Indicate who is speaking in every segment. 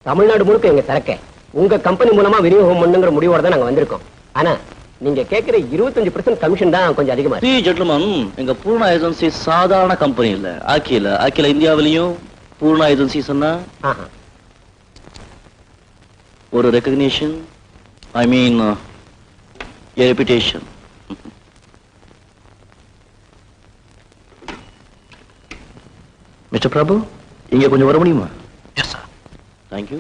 Speaker 1: தமிழ்நாடு முழுக்க எங்க சரக்கை உங்க கம்பெனி மூலமா விநியோகம் பண்ணுங்கிற முடிவோட தான் நாங்க வந்திருக்கோம். ஆனா நீங்க கேக்குற 25% கமிஷன் தான் கொஞ்சம் அதிகமா இருக்கு.
Speaker 2: ஜென்டில்மேன், எங்க பூர்ணா ஏஜென்சி சாதாரண கம்பெனி இல்ல. அகில இந்தியாவிலையும் பூர்ணா ஏஜென்சி சொன்னா ஒரு recognition, I mean a reputation. Mister Prabhu, இங்க கொஞ்சம் வர முடியுமா?
Speaker 3: Yes sir.
Speaker 2: தேங்க்யூ.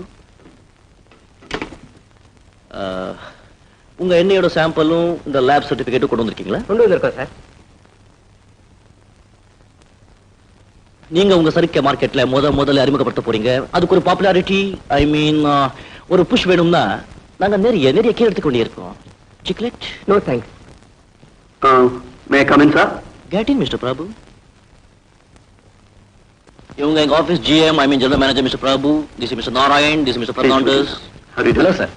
Speaker 2: உங்க எண்ணெயோட சாம்பிளும் இந்த லேப் சர்டிபிகேட்டும் கொண்டு வந்திருக்கீங்களா?
Speaker 1: கொண்டு வந்திருக்கோம் சார்.
Speaker 2: நீங்க உங்க சரக்கு மார்க்கெட்ல முதல்ல அறிமுகப்படுத்த போறீங்க. அதுக்கு ஒரு பாப்புலாரிட்டி, ஐ மீன் ஒரு புஷ் வேணும்னா நாங்க நிறைய கீழே எடுத்துக்க வேண்டியிருக்கோம். Chiclet?
Speaker 1: No thanks.
Speaker 4: May come in sir?
Speaker 2: Get in mister Prabhu. இவங்க எங்க office GM, I mean general manager mister Prabhu. This is mister Narayan, this is mister Fernandes.
Speaker 4: Hello sir.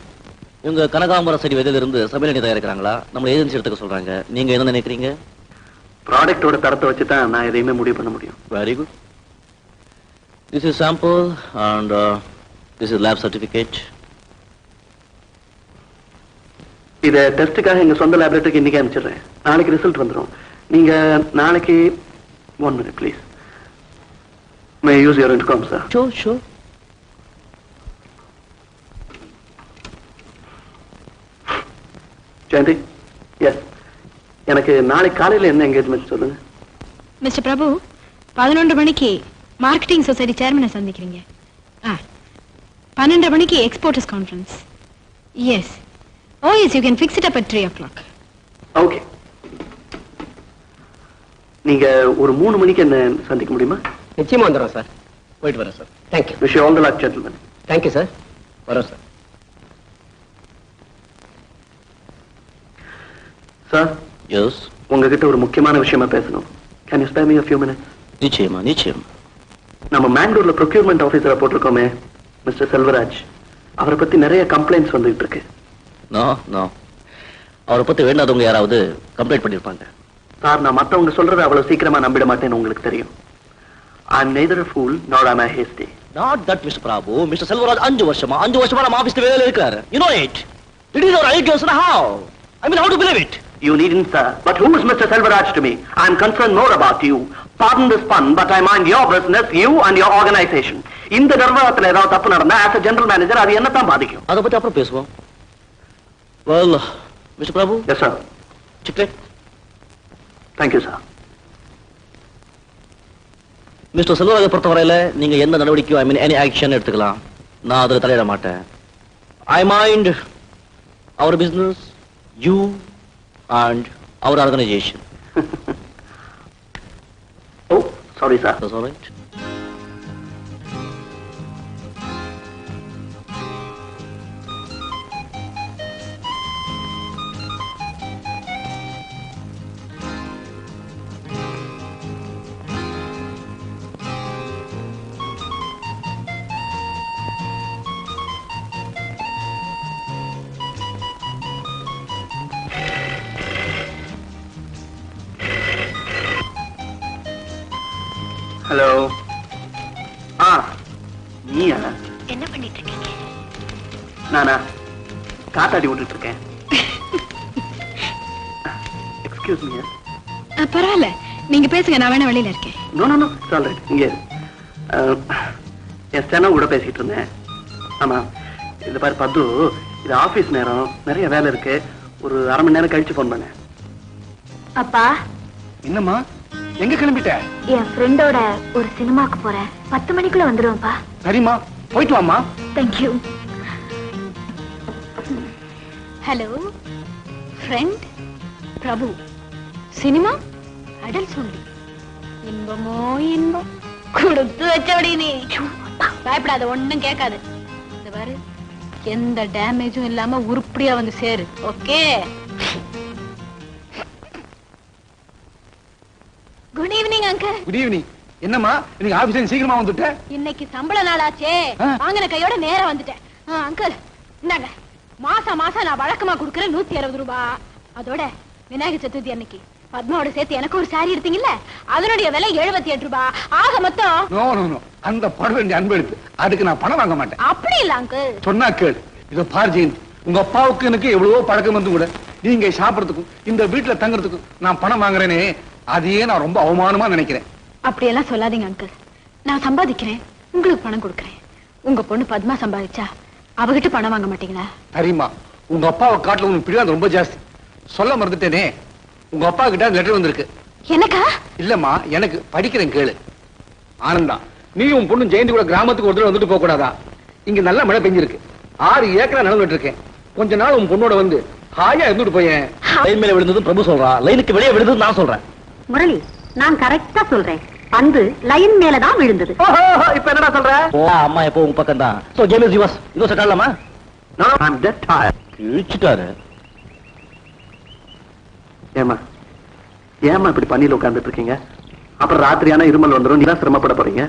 Speaker 2: இவங்க கனகாம்பரம் செடி விதையில இருந்து சமையல் எண்ணெய் தயாரிக்கிறாங்களா? நம்ம ஏஜென்சி எடுத்துக்க சொல்றாங்க. நீங்க என்ன நினைக்கிறீங்க?
Speaker 4: ப்ராடக்ட்டோட தரத்தை வச்சு தான் நான் எதையுமே முடிவு பண்ண முடியும்.
Speaker 2: Very good. This is sample and this is lab certificate.
Speaker 4: இதை டெஸ்ட்டுக்காக எங்க சொந்த லேபரேட்டரிக்கு இன்னைக்கு அனுப்பிச்சிடுறேன். நாளைக்கு ரிசல்ட் வந்துடும். நீங்க நாளைக்கு 1 minute please. May use your income sir?
Speaker 2: Sure.
Speaker 4: Jayanthi, yes, எனக்கு நாளைக்கு காலையில் என்ன என்கேஜ்மெண்ட் சொல்லுங்க.
Speaker 5: மிஸ்டர் பிரபு, 11 மணிக்கு மார்க்கெட்டிங் சொசைட்டி சேர்மனை சந்திக்கிறீங்க. 12 மணிக்கு exporters conference. Yes. Oh yes, you can fix it up at 3 o'clock.
Speaker 4: Okay. நீங்க ஒரு 3 மணிக்கு என்ன சந்திக்க முடியுமா?
Speaker 1: நிச்சயமா வந்துடும் சார்.
Speaker 2: போயிட்டு வரேன் sir.
Speaker 1: Thank you.
Speaker 4: Wish you all the luck gentleman.
Speaker 1: Thank you sir.
Speaker 2: வரோம் சார்.
Speaker 4: Sir,
Speaker 2: yes.
Speaker 4: உங்ககிட்ட ஒரு முக்கியமான விஷயமா பேசணும். Can you spare me a few minutes?
Speaker 2: நிச்சயமா.
Speaker 4: நம்ம மேங்களூர்ல ப்ரொக்யூர்மெண்ட் ஆபீசரா போட்டிருக்கோமே மிஸ்டர் செல்வராஜ், அவரை பத்தி நிறைய கம்ப்ளைண்ட்ஸ் வந்துட்டு இருக்கு.
Speaker 2: நோ. அவரை பத்தி வேண்டாதவங்க யாராவது கம்ப்ளைண்ட் பண்ணிருப்பாங்க.
Speaker 4: சார், நான் மத்தவங்க சொல்றதை அவ்வளவு சீக்கிரமா நம்பிட மாட்டேன்னு உங்களுக்கு தெரியும். I'm neither a fool nor am I hasty.
Speaker 2: Not that, Mr. Prabhu. Mr. Selvaraj 5 வருஷமா நம்ம ஆபீஸ்ல வேலையில இருக்காரு. You know it. It is our ideas and how. I mean, how to believe it?
Speaker 4: You needn't, sir. But who is Mr. Selvaraj to me? I'm concerned more about you. Pardon this pun, but I mind your business, you and your organization. இந்த நிர்வாகத்துல ஏதாவது தப்பு நடந்தா as a general manager அது என்ன தான் பாதிக்கும்?
Speaker 2: அதை பத்தி அப்புறம் பேசுவோம். Well, Mr. Prabhu.
Speaker 4: Yes, sir.
Speaker 2: Chiclet.
Speaker 4: Thank you, sir.
Speaker 2: Mr. Selvaraj பொறுத்தவரையில நீங்க எந்த நடவடிக்கையோ, ஐ மீன் எனி ஆக்ஷன் எடுத்துக்கலாம். நான் அதுல தலையிட மாட்டேன். I mind our business, you and our organization.
Speaker 4: Oh, sorry, sir.
Speaker 2: That's all right.
Speaker 4: Hello. நீயா?
Speaker 5: என்ன பண்ணிட்டு இருக்கீங்க?
Speaker 4: நானா காத்தாடி விட்டுட்டு இருக்கேன். Excuse me.
Speaker 5: பரவாயில்ல, நீங்க பேசுங்க, நான் வேணா வெளியில இருக்கேன்.
Speaker 4: No, sorry. இங்க என் ஸ்டெனோ கூட பேசிட்டு இருந்தேன். ஆமா, இது பாரு பத்து, இது ஆபீஸ் நேரம், நிறைய வேலை இருக்கு. ஒரு அரை மணி நேரம் கழிச்சு போன் பண்ணேன்.
Speaker 6: அப்பா.
Speaker 3: என்னம்மா, எங்க கிளம்பிட்ட?
Speaker 6: என் ஃப்ரெண்டோட ஒரு சினிமாக்கு போறேன். 10 மணிக்குள்ள வந்துருவேன்ப்பா.
Speaker 3: சரிம்மா, போயிட்டு வாம்மா.
Speaker 6: Thank you.
Speaker 5: Hello friend Prabhu. Cinema adults only. இன்பமோ இன்பம் கொடுத்து வச்சபடி. நீ பயப்படாத, ஒண்ணும் கேட்காது. இந்த பாரு, எந்த டேமேஜும் இல்லாம உருப்படியா வந்து சேரு. Okay? Good evening uncle.
Speaker 3: Good evening. என்னம்மா, இன்னைக்கு ஆபீஸ்ல சீக்கிரமா வந்துட்ட?
Speaker 5: இன்னைக்கு சம்பள நாளாச்சே, வாங்கின கையோட நேரா வந்துட்டேன். அங்கிள் இந்தாங்க, மாசம் நான் வழக்கமா கொடுக்கறேன் 160 ரூபாய். அதோட விநாயகர் சதுர்த்தி அன்னைக்கு பத்மாவோட சேர்த்து எனக்கு ஒரு சாரி எடுத்தீங்கல்ல அதனுடைய விலை 78 ரூபாய். ஆக மொத்தம்
Speaker 3: நோ நோ நோ, அந்த பட வேண்டிய அன்பு எடுத்து அதுக்கு நான் பணம் வாங்க மாட்டேன்.
Speaker 5: அப்படி இல்ல அங்கிள்.
Speaker 3: சொன்னா கேளு. இதோ பார் ஜெயந்தி, உங்க அப்பாவுக்கு எனக்கு எவ்வளவோ பழக்கம் வந்து கூட நீங்க சாப்பிடறதுக்கும் இந்த வீட்டுல தங்குறதுக்கும் நான் பணம் வாங்குறேனே, அதையே நான் ரொம்ப அவமானமா நினைக்கிறேன்.
Speaker 5: அப்படியெல்லாம் சொல்லாதீங்க அங்கிள். நான் சம்பாதிக்கிறேன், உங்களுக்கு பணம் கொடுக்கறேன். உங்க பொண்ணு பத்மா சம்பாதிச்சா அவகிட்ட பணம் வாங்க மாட்டீங்களா?
Speaker 3: சரிம்மா, உங்க அப்பாவை காட்டுல உனக்கு பிடிவாதம் ரொம்ப ஜாஸ்தி. சொல்ல மறந்துட்டேனே, உங்க அப்பா கிட்ட லெட்டர் வந்திருக்கு.
Speaker 5: எனக்கா?
Speaker 3: இல்லம்மா, எனக்கு. படிக்கிறேன் கேளு. ஆனந்தா, நீ உன் பொண்ணு ஜெயந்தி கூட கிராமத்துக்கு ஒரு தடவை வந்துட்டு போக கூடாதா? இங்க நல்ல மழை பெஞ்சிருக்கு, 6 ஏக்கரா நிலம் இருக்கேன். கொஞ்ச நாள் உன் பொண்ணோட வந்து ஹாயா இருந்துட்டு போயேன்.
Speaker 2: லைன் மேல விழுந்தது பிரபு சொல்றான், லைனுக்கு வெளியே விழுந்தது நான் சொல்றேன்.
Speaker 7: முரளி, நான் கரெக்டா சொல்றேன். பந்து லைன் மேலதான் விழுந்தது.
Speaker 4: இப்ப என்னடா சொல்ற?
Speaker 2: அம்மா எப்போ உங்க பக்கம் தான். So game is yours. இதோ செட் ஆகலாமா?
Speaker 4: No, I'm dead tired.
Speaker 2: இழுச்சிட்டாரு.
Speaker 4: ஏமா இப்படி பண்ணில உட்கார்ந்துட்டு இருக்கீங்க? அப்புறம் ராத்திரியான இருமல் வந்துடும், நீதான் சிரமப்பட போறீங்க.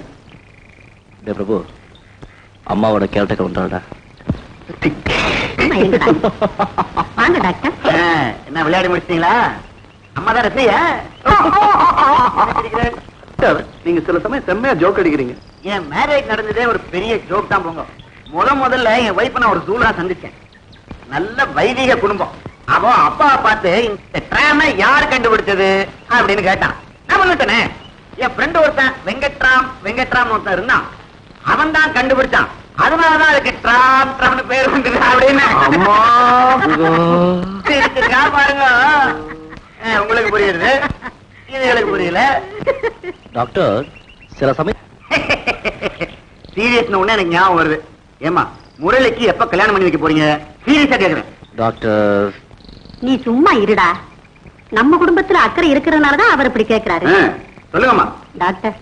Speaker 2: டே பிரபு, அம்மாவோட கேரக்டர் வந்துடா.
Speaker 7: வாங்க டாக்டர்.
Speaker 4: என்ன விளையாடி முடிச்சிட்டீங்களா? அம்மா தான் ரசிய. நீங்க சில சமயம் செம்மையா ஜோக் அடிக்கிறீங்க.
Speaker 8: என் மேரேஜ் நடந்ததே ஒரு பெரிய ஜோக் தான் போங்க. முதல்ல என் வைஃப் நான் ஒரு சூழலா சந்திச்சேன். நல்ல வைதிக குடும்பம். அவன் அப்பா பார்த்து இந்த டிராம யார் கண்டுபிடிச்சது அப்படின்னு கேட்டான். நான் சொல்லிட்டேனே, என் ஃப்ரெண்ட் ஒருத்தன் வெங்கட்ராம் ஒருத்தன் இருந்தான், அவன் தான் கண்டுபிடிச்சான். அதனாலதான் அதுக்கு டிராம் பேர் வந்தது அப்படின்னு. பாருங்க, உங்களுக்கு புரியுது, இதுகளுக்கு புரியல.
Speaker 2: டாக்டர், சில சமயம்
Speaker 8: சீரியஸ் உடனே எனக்கு ஞாபகம் வருது. ஏமா, முரளிக்கு எப்ப கல்யாணம் பண்ணி வைக்க போறீங்க? சீரியஸா கேக்குறேன்.
Speaker 2: டாக்டர்,
Speaker 7: நீ சும்மா இருடா. நம்ம குடும்பத்துல அக்கறை இருக்கிறதுனாலதான் அவர் இப்படி கேட்கிறாரு.
Speaker 8: சொல்லுங்கம்மா.
Speaker 7: டாக்டர்,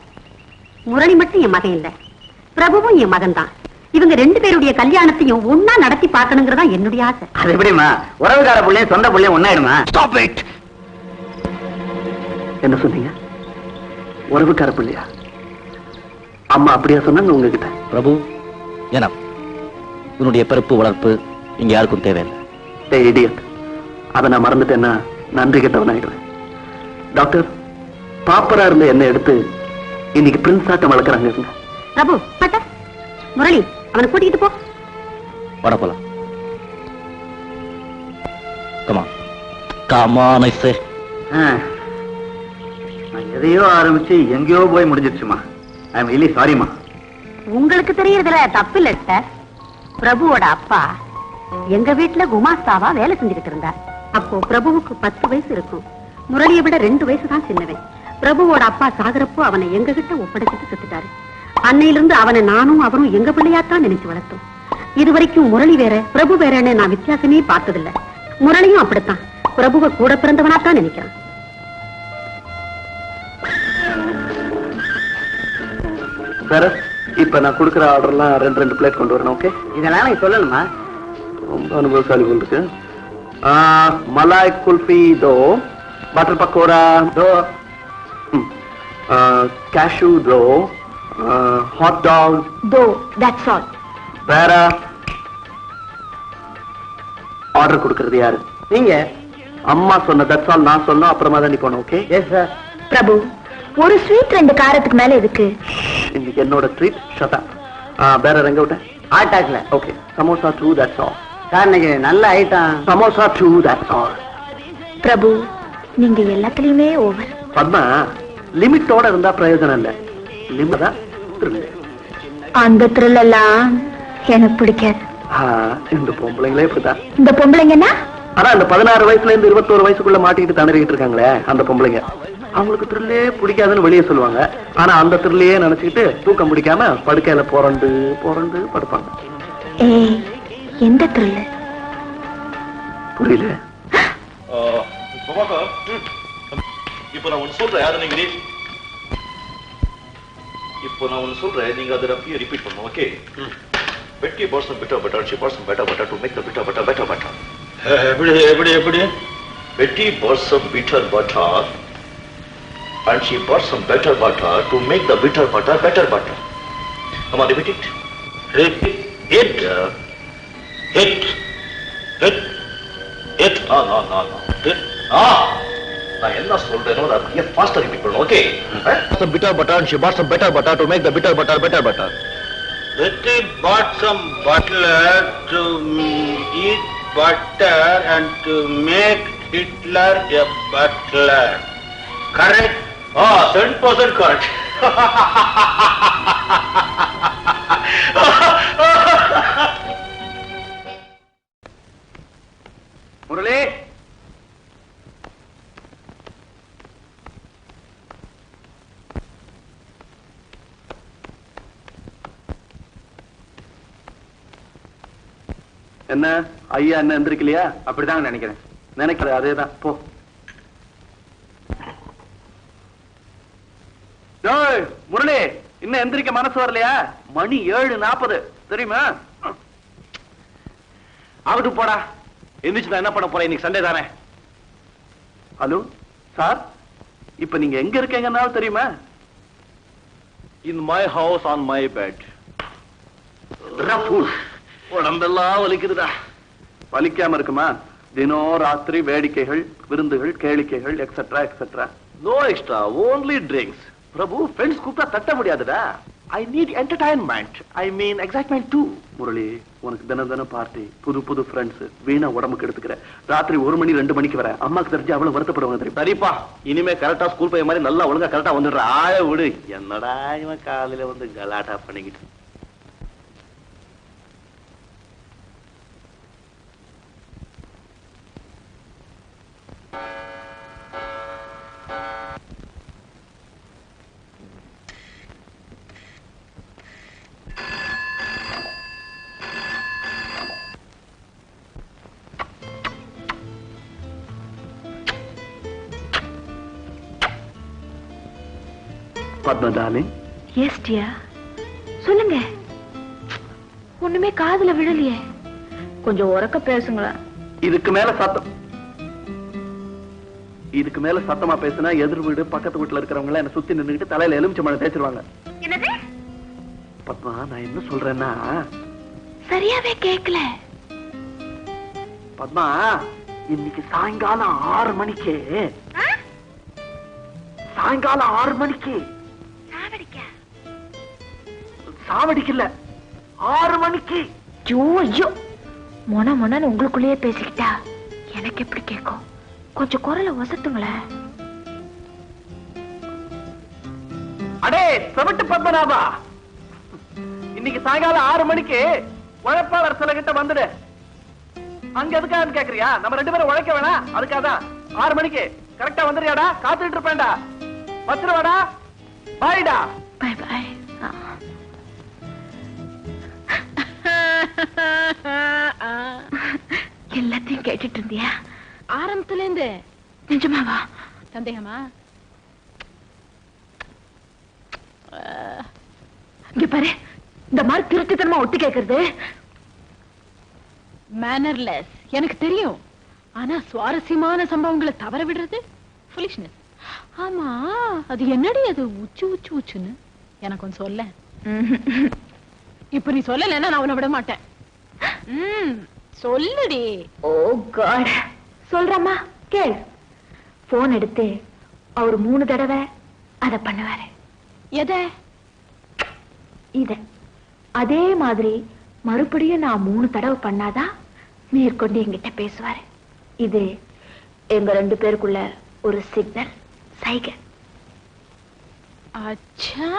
Speaker 7: முரளி மட்டும் என் மகன் இல்ல, பிரபுவும் என் மகன் தான். இவங்க 2 பேருடைய கல்யாணத்தையும் ஒன்னா நடத்தி பார்க்கணுங்கிறதா என்னுடைய ஆசை.
Speaker 8: அது எப்படிமா? உறவுகார புள்ளையும் சொந்த புள்ளையும் ஒன்னாயிடுமா?
Speaker 4: Stop it. என்ன சொன்னீங்க? உறவுக்கார பிள்ளையா? அம்மா அப்படியா சொன்னாங்க உங்ககிட்ட?
Speaker 2: பிரபு, ஏன்னா உன்னுடைய பிறப்பு வளர்ப்பு இங்க யாருக்கும் தேவையில்லை.
Speaker 4: டேய் இடியட், அதை நான் மறந்துட்டேன்னா நன்றி கெட்டவன் ஆயிடுவேன். டாக்டர், பாப்பரா இருந்த என்ன எடுத்து இன்னைக்கு பிரின்ஸ் ஆட்டம் வளர்க்குறாங்க.
Speaker 7: பிரபு, பாத்தா முரளி, அவனை கூட்டிக்கிட்டு போ.
Speaker 2: வாட போலாம். Come on, I say.
Speaker 8: நான் எதையோ ஆரம்பிச்சு எங்கேயோ போய் முடிஞ்சிருச்சுமா. ஐ அம் ரியலி சாரிமா.
Speaker 7: உங்களுக்கு தெரியறதுல தப்பு இல்ல சார். பிரபுவோட அப்பா எங்க வீட்டுல குமாஸ்தாவா வேலை செஞ்சுக்கிட்டு இருந்தார். அப்போ பிரபுவுக்கு 10 வயசு இருக்கும். முரளியை விட 2 வயசு தான் சின்னவன். பிரபுவோட அப்பா சாகரப்போ அவனை எங்க கிட்ட ஒப்படைச்சிட்டு செத்துட்டாரு. அன்னையிலிருந்து அவனை நானும் அவரும் எங்க பிள்ளையாத்தான் நினைச்சு வளர்த்தோம். இதுவரைக்கும் முரளி வேற பிரபு வேறன்னு நான் வித்தியாசமே பார்த்ததில்லை. முரளியும் அப்படித்தான் பிரபுவை கூட பிறந்தவனாத்தான் நினைக்கிறான்.
Speaker 4: சார், இப்ப நான் கொடுக்குற ஆர்டர்லாம் 2 பிளேட் கொண்டு வரணும். ஓகே?
Speaker 8: இதெல்லாம் நீ சொல்லணுமா?
Speaker 4: ரொம்ப அனுபவசாலி இருக்கு. மலாய் குல்ஃபி தோ, பட்டர் பக்கோடா தோ, கேஷ்யூ தோ, ஹாட் டாக்
Speaker 7: தோ, தட்ஸ் ஆல்.
Speaker 4: வேற ஆர்டர் கொடுக்கறது யாரு?
Speaker 8: நீங்க.
Speaker 4: அம்மா சொன்ன தட்ஸ் ஆல் நான் சொன்னோம், அப்புறமா தான் நீ போனோம். ஓகே?
Speaker 8: Yes sir.
Speaker 6: பிரபு, ஒரு ஸ்வீட் 2 காரத்துக்கு மேல எதுக்கு?
Speaker 4: இன்னைக்கு என்னோட ட்ரீட். Shut up. வேற எங்க விட்ட?
Speaker 8: ஆட்டாக்ல.
Speaker 4: Okay, samosa 2, that's all.
Speaker 8: Sir, இன்னைக்கு நல்ல item.
Speaker 4: Samosa 2, that's all.
Speaker 6: Prabhu, நீங்க எல்லாத்துலயுமே ஓவர்.
Speaker 4: பத்மா, லிமிட்டோட இருந்தா பிரயோஜனம் இல்ல. லிமிட் தான் thrill.
Speaker 6: அந்த த்ரில் எல்லாம் எனக்கு பிடிக்காது.
Speaker 4: இந்த பொம்பளைங்களே இப்படிதான்.
Speaker 6: இந்த பொம்பளைங்கன்னா
Speaker 4: ஆனா இந்த 16 வயசுல இருந்து 21 வயசுக்குள்ள மாட்டிக்கிட்டு தண்டறிக்கிட்டு இருக்காங்களே அந்த பொம்பளைங்க, அவங்களுக்கு த்ரில்லே பிடிக்காதுன்னு வெளியே சொல்லுவாங்க. ஆனா அந்த த்ரில்லையே நினைச்சுக்கிட்டு தூக்கம் பிடிக்காம படுக்கையில புரண்டு புரண்டு படுப்பாங்க.
Speaker 6: ஏய், எந்த த்ரில்?
Speaker 4: புரியல.
Speaker 2: இப்போ நான் ஒன்னு சொல்றேன், அதை நீங்க நீங்க அதை அப்படியே ரிப்பீட் பண்ணணும். Okay? Betty bought some bitter butter. She bought some better butter to make the bitter butter better butter. எப்படி? Betty bought some bitter butter and she bought some better butter to make the bitter butter better butter. Come on, repeat it. Repeat it. Hit. No. Hit. நான் என்ன சொல்றேனோ அதை அப்படியே ஃபாஸ்டா repeat பண்ணணும். Okay? Some bitter butter and she bought some better butter to make the bitter butter better butter.
Speaker 9: Betty bought some butter to eat butter and to make Hitler a butler. Correct?
Speaker 2: 10% correct.
Speaker 4: Murali, என்ன ஐயா என்ன எந்திரிக்கலையா?
Speaker 3: அப்படிதாங்க நினைக்கிறேன்.
Speaker 4: நினைக்கிற அதேதான் போ. ஏய், முரளி, இன்னும் எந்திரிக்க மனசு வரலையா? மணி 7:40 தெரியுமா?
Speaker 2: ஆகட்டு போடா. எந்திரிச்சு நான் என்ன பண்ண போறேன்? இன்னைக்கு சண்டே தானே.
Speaker 4: ஹலோ சார், இப்ப நீங்க எங்க இருக்கீங்கன்னாலும் தெரியுமா?
Speaker 2: In my house on my bed. உடம்பெல்லாம் வலிக்குதுடா.
Speaker 4: வலிக்காம இருக்குமா? தினம் ராத்திரி வேடிக்கைகள், விருந்துகள், கேளிக்கைகள் et cetera et cetera.
Speaker 2: No extra, only drinks. Prabhu, friends கூப்பிட்டா தட்ட முடியாதுடா. I need entertainment. I mean excitement too.
Speaker 4: Murali, உனக்கு தினம் தினம் பார்ட்டி, புது புது ஃப்ரெண்ட்ஸ், வீணா உடம்புக்கு எடுத்துக்கிற. ராத்திரி 1 மணி 2 மணிக்கு வர அம்மாக்கு தெரிஞ்சு அவ்வளவு வருத்தப்படுவாங்க தெரியும்.
Speaker 2: சரிப்பா, இனிமே கரெக்டா ஸ்கூல் போய் மாதிரி நல்லா ஒழுங்கா கரெக்டா வந்துடுற. ஆய விடு. என்னடா இவன் காலையில வந்து கலாட்டா பண்ணிக்கிட்டு.
Speaker 4: பத்மா டார்லிங்.
Speaker 5: எஸ் டியர், சொல்லுங்க. ஒண்ணுமே காதுல விழலையே. கொஞ்சம் உரக்க பேசுங்களேன்.
Speaker 4: இதுக்கு மேல சத்தமா பேசினா எதிர் வீடு பக்கத்து வீட்டுல இருக்கிறவங்க என்ன சுத்தி நின்னுக்கிட்டு தலையில எலுமிச்சம்பழம் தேய்ச்சிருவாங்க.
Speaker 5: என்னது?
Speaker 4: பத்மா, நான் என்ன சொல்றேன்னா,
Speaker 5: சரியாவே கேக்கல.
Speaker 4: பத்மா, இன்னைக்கு சாயங்காலம் 6 மணிக்கு சாவடிக்கல 6 மணிக்கு.
Speaker 5: ஐயோ, மொனன்னு உங்களுக்குள்ளேயே பேசிக்கிட்டா எனக்கு எப்படி கேட்கும்? கொஞ்சம் குரலை வசத்துங்களேன்.
Speaker 4: அடே செவட்டு பத்மநாபா, இன்னைக்கு சாயங்காலம் 6 மணிக்கு உழைப்பாளர் சில கிட்ட வந்துடு. அங்க எதுக்கான்னு கேக்குறியா? நம்ம 2 பேரும் உழைக்க வேணாம், அதுக்காதான். 6 மணிக்கு கரெக்டா வந்துறியாடா? காத்துட்டு இருப்பேன்டா. வச்சிருவாடா. பாய்டா.
Speaker 5: Bye bye. எல்லாத்தையும் கேட்டுட்டு இருந்தியா? ஆரம்பத்துல இருந்து. நிஜமாவா? சந்தேகமா? இங்க பாரு, இந்த மாதிரி திருட்டுத்தனமா ஒட்டு கேக்குறது மேனர்லெஸ். எனக்கு தெரியும். ஆனா சுவாரஸ்யமான சம்பவங்களை தவற விடுறது ஃபுலிஷ்னஸ். ஆமா, அது என்னடி அது உச்சுன்னு எனக்கு கொஞ்சம் சொல்ல. இப்ப நீ சொல்லலைன்னா நான் உன்னை விட மாட்டேன். சொல்லுடி. ஓ காட். சொல்றமா, கேள். போன் எடுத்து அவர் 3 தடவை அத பண்ணுவாரு. எத? இத. அதே மாதிரி மறுபடியும் நான் 3 தடவை பண்ணாதான் மேற்கொண்டு என்கிட்ட பேசுவாரு. இது எங்க 2 பேருக்குள்ள ஒரு சிக்னல், சைகை. அச்சா.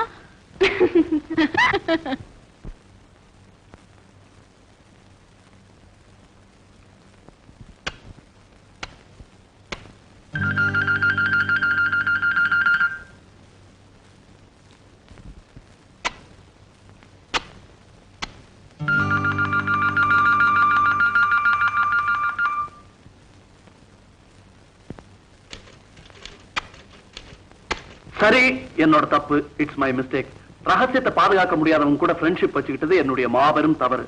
Speaker 4: சரி, என்னோட தப்பு. It's my mistake. ரகசியத்தை பாதுகாக்க முடியாதவங்க கூட ஃப்ரெண்ட்ஷிப் வச்சுக்கிட்டது என்னுடைய மாபெரும் தவறு.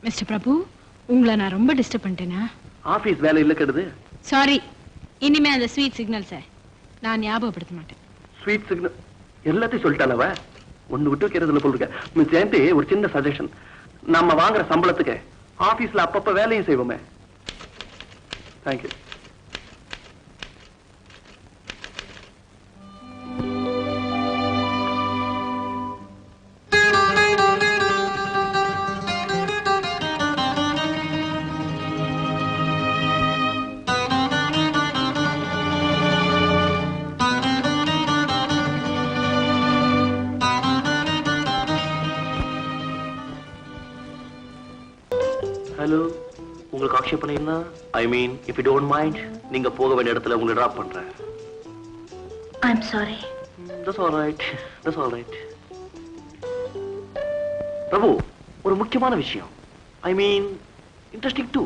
Speaker 5: மிஸ்டர் பிரபு, உங்களை நான் ரொம்ப டிஸ்டர்ப் பண்ணிட்டேனா?
Speaker 4: ஆபீஸ் வேலை இல்ல கெடுது.
Speaker 5: சாரி. இனிமே அந்த ஸ்வீட் சிக்னல்ஸை நான் ஞாபகப்படுத்த மாட்டேன்.
Speaker 4: ஸ்வீட் சிக்னல் எல்லாத்தையும் சொல்லிட்டாலவ. ஒண்ணு விட்டு வைக்கிறதுல போல் இருக்க. மிஸ் ஜெயந்தி, ஒரு சின்ன சஜஷன். நம்ம வாங்குற சம்பளத்துக்கு ஆபீஸ்ல அப்பப்ப வேலையும் செய்வோமே. தேங்க்யூ. ஹலோ, உங்களுக்கு ஆக்ஷேபனை என்ன? ஐ மீன், இஃப் யூ டோன்ட் மைண்ட், நீங்க போக வேண்டிய இடத்துல உங்களை டிராப் பண்றேன்.
Speaker 6: I'm sorry.
Speaker 4: That's all right. That's all right. பிரபு, ஒரு முக்கியமான விஷயம். ஐ மீன், இன்ட்ரெஸ்டிங் டூ.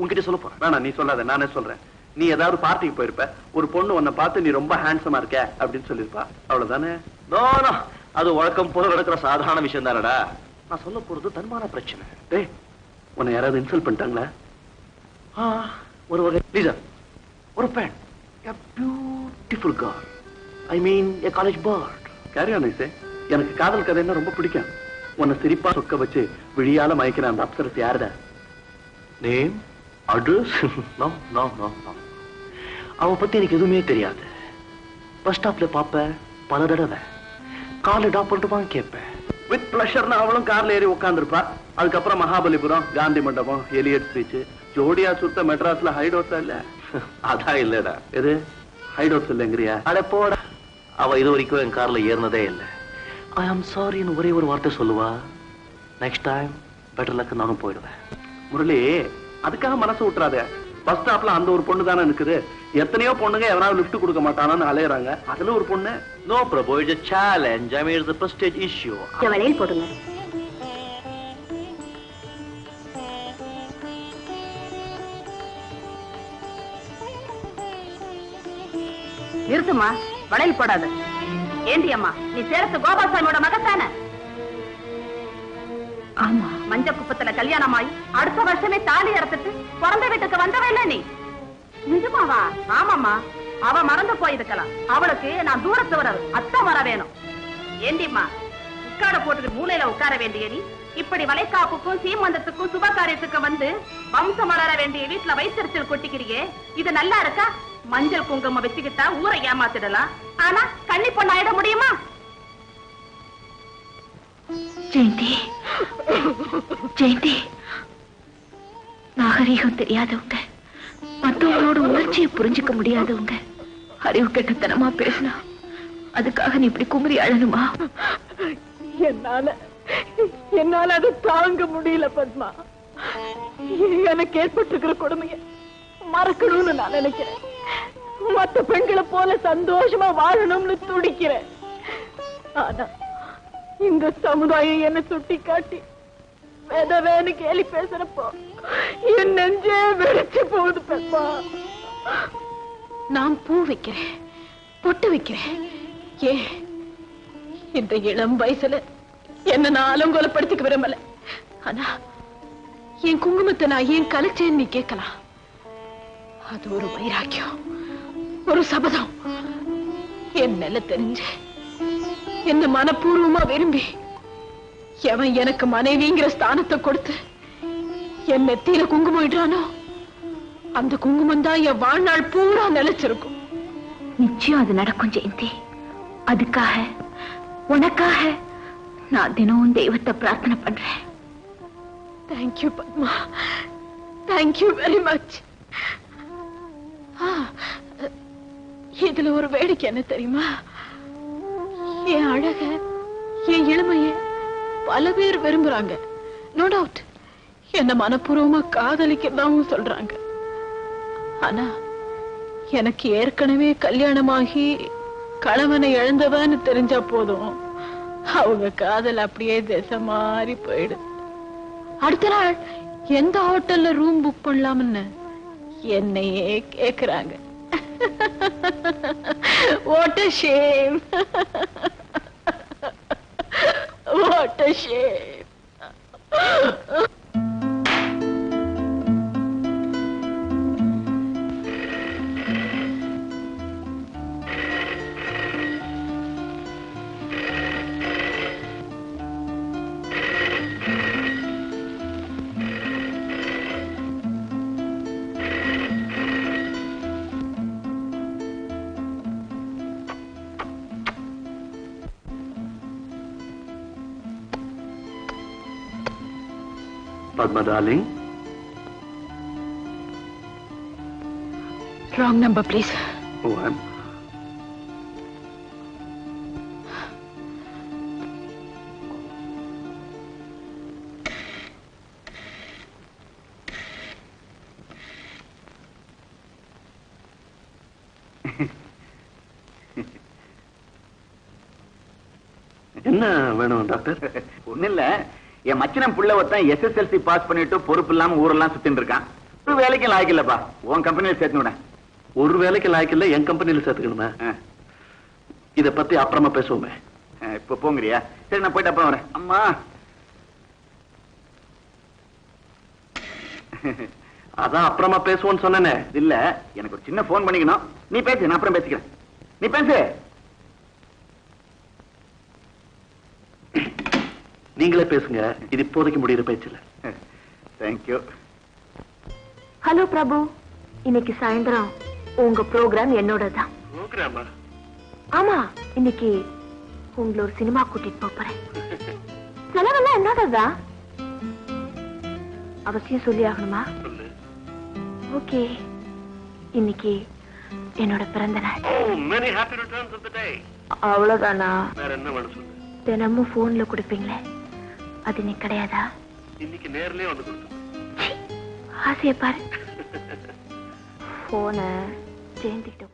Speaker 4: உன்கிட்ட சொல்ல போறேன். வேணா, நீ சொல்லாத, நானே சொல்றேன். நீ ஏதாவது பார்ட்டிக்கு போயிருப்ப, ஒரு பொண்ணு உன்னை பார்த்து நீ ரொம்ப ஹேண்ட்ஸமா இருக்க அப்படின்னு சொல்லிருப்பா. அவ்வளவுதானே? நோ, அது வழக்கம் போல நடக்கிற சாதாரண விஷயம் தானடா. நான் சொல்ல போறது தன்மான பிரச்சனை. டேய், உன்னை யாராவது இன்சல்ட் பண்ணிட்டாங்களா? ஒரு வகை லீசர், ஒரு பெண், a beautiful girl. I mean, a college bird. Carry on, I say. எனக்கு காதல் கதைன்னா ரொம்ப பிடிக்கும். உன்னை சிரிப்பா சொக்க வச்சு விழியால மயக்கிற அந்த அப்சரஸ் யாருடா? Name, address? No no no no. அவ பத்தி எனக்கு எதுவுமே தெரியாது. பஸ் ஸ்டாப்ல பாப்பேன் பல தடவை. கார்ல டாப் பண்ணிட்டுப்பான்னு கேட்பேன். வித் பிளஷர்னு அவளும் கார்ல ஏறி உட்காந்துருப்பா. அதுக்கப்புறம் மகாபலிபுரம், காந்தி மண்டபம், எலியட் ஸ்பீச், ஜோடியா சுத்த மெட்ராஸ்ல ஹைடோட்ஸ் இல்ல. அதான் இல்லடா. எது ஹைடோட்ஸ் இல்லைங்கிறியா? அட போடா. அவ இது வரைக்கும் என் கார்ல ஏறினதே இல்லை. ஐ ஆம் சாரின்னு ஒரே ஒரு வார்த்தை சொல்லுவா. நெக்ஸ்ட் டைம் பெட்டர் லக் நானும் போயிடுவேன். முரளி, அதுக்காக மனசு விட்டுறாத. பஸ் ஸ்டாப்ல அந்த ஒரு பொண்ணு தானே இருக்குது. எத்தனையோ பொண்ணுங்க எவனாவது லிஃப்ட் கொடுக்க மாட்டானான்னு அலையறாங்க. அதுல ஒரு பொண்ணு. No Prabhu, it's a challenge. I mean, it's a prestige issue.
Speaker 7: வளையல் போடுங்க. நிறுத்துமா, வளையல் போடாத. ஏண்டி அம்மா, நீ சேரத்து கோபால்சாமியோட மகத்தானே? ஆமா. மஞ்ச குப்பத்துல கல்யாணமாயி அடுத்த வருஷமே தாலி அறுத்துட்டு பிறந்த வீட்டுக்கு வந்தவ இல்ல நீ? நிஜமாவா? ஆமாம்மா. அவ மறந்து போயிருக்கலாம். அவளுக்கு நான் தூரத்து வர அத்தை வர வேணும். ஏண்டிம்மா, உட்கார போட்டுட்டு மூலையில உட்கார வேண்டிய நீ இப்படி வளைகாப்புக்கும் சீமந்தத்துக்கும் சுப காரியத்துக்கு வந்து வம்சம் வளர வேண்டிய வீட்டுல வைத்தறிச்சல் கொட்டிக்கிறியே, இது நல்லா இருக்கா? மஞ்சள் குங்குமம் வச்சுக்கிட்டா ஊரை ஏமாத்திடலாம். ஆனா கன்னி பொண்ணு ஆயிட முடியுமா?
Speaker 6: ஜெயந்தி, ஜெயந்தி, நாகரீகம் தெரியாதவங்க, மற்றவங்களோட உணர்ச்சியை புரிஞ்சுக்க முடியாதவங்க அறிவு கெட்டத்தனமா பேசினா அதுக்காக நீ இப்படி குமரி அழணுமா?
Speaker 5: என்னால அதை தாங்க முடியல பத்மா. எனக்கு ஏற்பட்டிருக்கிற கொடுமைய மறக்கணும்னு நான் நினைக்கிறேன். மற்ற பெண்களை போல சந்தோஷமா வாழணும்னு துடிக்கிறேன். ஆனா இந்த சமுதாயம் என்ன சுட்டி காட்டி வேதவேன்னு கேலி பேசுறப்போ என் நெஞ்சே வெடிச்சு போகுது பத்மா. நான் பூ வைக்கிறேன், பொட்டு வைக்கிறேன். ஏ, இந்த இளம் வயசுல என்ன நான் அலங்கோலப்படுத்திக்க விரும்பல. ஆனா என் குங்குமத்தை நான் ஏன் கலைச்சேன்னு நீ கேட்கலாம். அது ஒரு வைராக்கியம், ஒரு சபதம். என் மேல தெரிஞ்சு என்ன மனப்பூர்வமா விரும்பி எவன் எனக்கு மனைவிங்கிற ஸ்தானத்தை கொடுத்து என் நெத்தியில குங்குமம் இடுறானோ அந்த குங்குமம் தான் என் வாழ்நாள் பூரா நிலைச்சிருக்கும்.
Speaker 6: நிச்சயம் அது நடக்கும் ஜெயந்தி. அதுக்காக உனக்காக நான் தினமும் தெய்வத்தை பிரார்த்தனை பண்றேன்.
Speaker 5: Thank you Padma, thank you very much. இதுல ஒரு வேடிக்கை என்ன தெரியுமா? என் அழக, என் இளமைய பல பேர் விரும்புறாங்க. நோ டவுட் என்ன மனப்பூர்வமா காதலிக்கிறதாவும் சொல்றாங்க. ஆனா எனக்கு ஏற்கனவே கல்யாணமாகி கணவனை இழந்தவன்னு தெரிஞ்சா போதும், அவங்க காதல் அப்படியே திசை மாறி போயிடுது. அடுத்த நாள் எந்த ஹோட்டல்ல ரூம் புக் பண்ணலாம்னு என்னையே கேக்குறாங்க. What a shame. What a shame.
Speaker 4: Padma darling.
Speaker 5: Wrong number, please.
Speaker 4: Oh, I'm... என்ன வேணும் டாக்டர்?
Speaker 8: ஒண்ணு இல்ல, என் மச்சனம் புள்ள ஒருத்தன் SSLC பாஸ் பண்ணிட்டு பொறுப்பு இல்லாம ஊரெல்லாம் சுத்தின்னு இருக்கான். ஒரு வேலைக்கு லாய்க்கு இல்லப்பா, உன் கம்பெனியில சேர்த்து விட.
Speaker 4: ஒரு வேலைக்கு லாய்க்கு இல்ல, என் கம்பெனியில சேர்த்துக்கணுமே. இத பத்தி அப்புறமா பேசுவோமே.
Speaker 8: இப்ப போங்கிறியா? சரி, நான் போயிட்டு அப்புறம் வரேன். அம்மா,
Speaker 4: அதான் அப்புறமா பேசுவோன்னு சொன்னேனே.
Speaker 8: இல்ல, எனக்கு ஒரு சின்ன போன் பண்ணிக்கணும். நீ பேசு, நான் அப்புறம் பேசிக்கிறேன். நீ பேசு.
Speaker 4: நீங்களே பேசுங்க, இது இப்போதைக்கு முடிகிற பேச்சு இல்ல.
Speaker 8: தேங்க்யூ.
Speaker 6: ஹலோ பிரபு, இன்னைக்கு சாயந்தரம் உங்க ப்ரோக்ராம் என்னோட தான்.
Speaker 4: ப்ரோக்ராமா?
Speaker 6: ஆமா, இன்னைக்கு உங்களை ஒரு சினிமா கூட்டிட்டு போறேன். செலவெல்லாம் என்னோடதான். அவசியம் சொல்லி ஆகணுமா? ஓகே, இன்னைக்கு என்னோட பிறந்த நாள்.
Speaker 4: many happy returns of the day.
Speaker 6: அவ்வளவுதானா?
Speaker 4: வேற என்ன வேணும் சொல்லு.
Speaker 6: தினமும் போன்ல கொடுப்பீங்களே, அது நீ கிடையாதா?
Speaker 4: இன்னைக்கு நேர்லயே வந்து கொடுத்து
Speaker 6: ஆசைய பாரு. போன சேர்ந்துக்கிட்ட